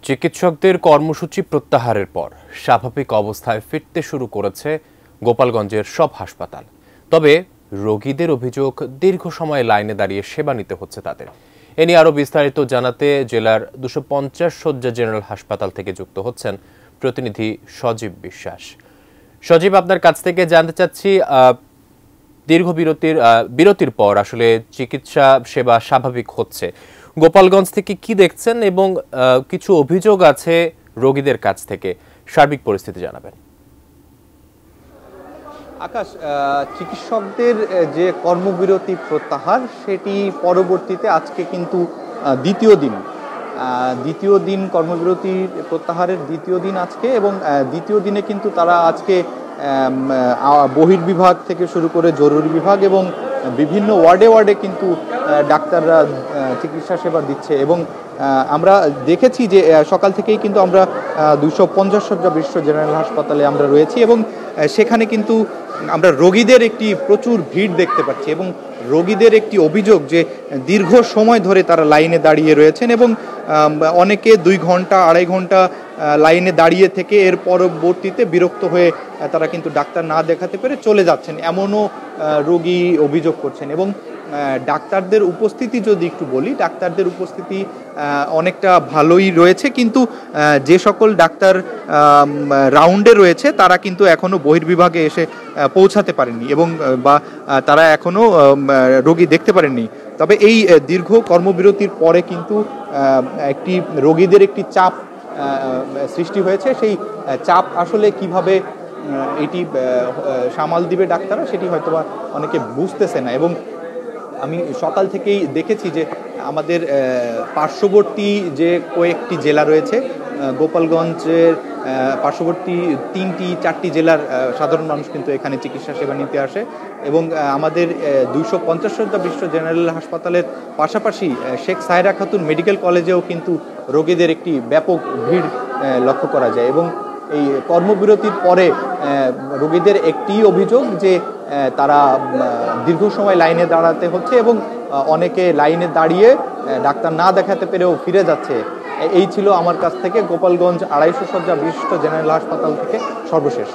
চিকিৎসকদের কর্মসূচি প্রত্যাহারের পর স্বাভাবিক অবস্থায় ফিরতে শুরু করেছে গোপালগঞ্জের সব হাসপাতাল। তবে রোগীদের অভিযোগ, দীর্ঘ সময় লাইনে দাঁড়িয়ে সেবা নিতে হচ্ছে তাদের। এ নিয়ে আরও বিস্তারিত জানাতে জেলার 250 শয্যা জেনারেল হাসপাতাল থেকে যুক্ত হচ্ছেন প্রতিনিধি সজীব বিশ্বাস। সজীব, আপনার কাছ থেকে জানতে চাচ্ছি, দীর্ঘ বিরতির পর আসলে চিকিৎসা সেবা স্বাভাবিক হচ্ছে। গোপালগঞ্জ থেকে কি দেখছেন এবং কিছু অভিযোগ আছে রোগীদের কাছ থেকে, সার্বিক পরিস্থিতি জানাবেন। আকাশ, চিকিৎসকদের যে কর্মবিরতি প্রত্যাহার সেটি পরবর্তীতে আজকে কিন্তু দ্বিতীয় দিন কর্মবিরতির প্রত্যাহারের দ্বিতীয় দিন আজকে, এবং দ্বিতীয় দিনে কিন্তু তারা আজকে বহির্বিভাগ থেকে শুরু করে জরুরি বিভাগ এবং বিভিন্ন ওয়ার্ডে কিন্তু ডাক্তাররা চিকিৎসা সেবা দিচ্ছে। এবং আমরা দেখেছি যে সকাল থেকেই কিন্তু আমরা 250 শয্যা বিশিষ্ট জেনারেল হাসপাতালে আমরা রয়েছি, এবং সেখানে কিন্তু আমরা রোগীদের একটি প্রচুর ভিড় দেখতে পাচ্ছি। এবং রোগীদের একটি অভিযোগ যে দীর্ঘ সময় ধরে তারা লাইনে দাঁড়িয়ে রয়েছেন, এবং অনেকে 2 ঘন্টা 2.5 ঘন্টা লাইনে দাঁড়িয়ে থেকে এর পরবর্তীতে বিরক্ত হয়ে তারা কিন্তু ডাক্তার না দেখাতে পেরে চলে যাচ্ছেন, এমনও রোগী অভিযোগ করছেন। এবং ডাক্তারদের উপস্থিতি যদি একটু বলি, ডাক্তারদের উপস্থিতি অনেকটা ভালোই রয়েছে, কিন্তু যে সকল ডাক্তার রাউন্ডে রয়েছে তারা কিন্তু এখনও বহির্বিভাগে এসে পৌঁছাতে পারেননি, এবং বা তারা এখনও রোগী দেখতে পারেননি। তবে এই দীর্ঘ কর্মবিরতির পরে কিন্তু একটি রোগীদের একটি চাপ সৃষ্টি হয়েছে। সেই চাপ আসলে কিভাবে এটি সামাল দিবে ডাক্তাররা, সেটি হয়তোবা অনেকে বুঝতেছে না। এবং আমি সকাল থেকেই দেখেছি যে আমাদের পার্শ্ববর্তী যে কয়েকটি জেলা রয়েছে, গোপালগঞ্জের পার্শ্ববর্তী 3-4টি জেলার সাধারণ মানুষ কিন্তু এখানে চিকিৎসা সেবা নিতে আসে। এবং আমাদের 250 শয্যা বিশিষ্ট জেনারেল হাসপাতালের পাশাপাশি শেখ সাহেরা খাতুন মেডিকেল কলেজেও কিন্তু রোগীদের একটি ব্যাপক ভিড় লক্ষ্য করা যায়। এবং এই কর্মবিরতির পরে রোগীদের একটি অভিযোগ যে তারা দীর্ঘ সময় লাইনে দাঁড়াতে হচ্ছে, এবং অনেকে লাইনে দাঁড়িয়ে ডাক্তার না দেখাতে পেরেও ফিরে যাচ্ছে। এই ছিল আমার কাছ থেকে গোপালগঞ্জ 250 শয্যা বিশিষ্ট জেনারেল হাসপাতাল থেকে সর্বশেষ।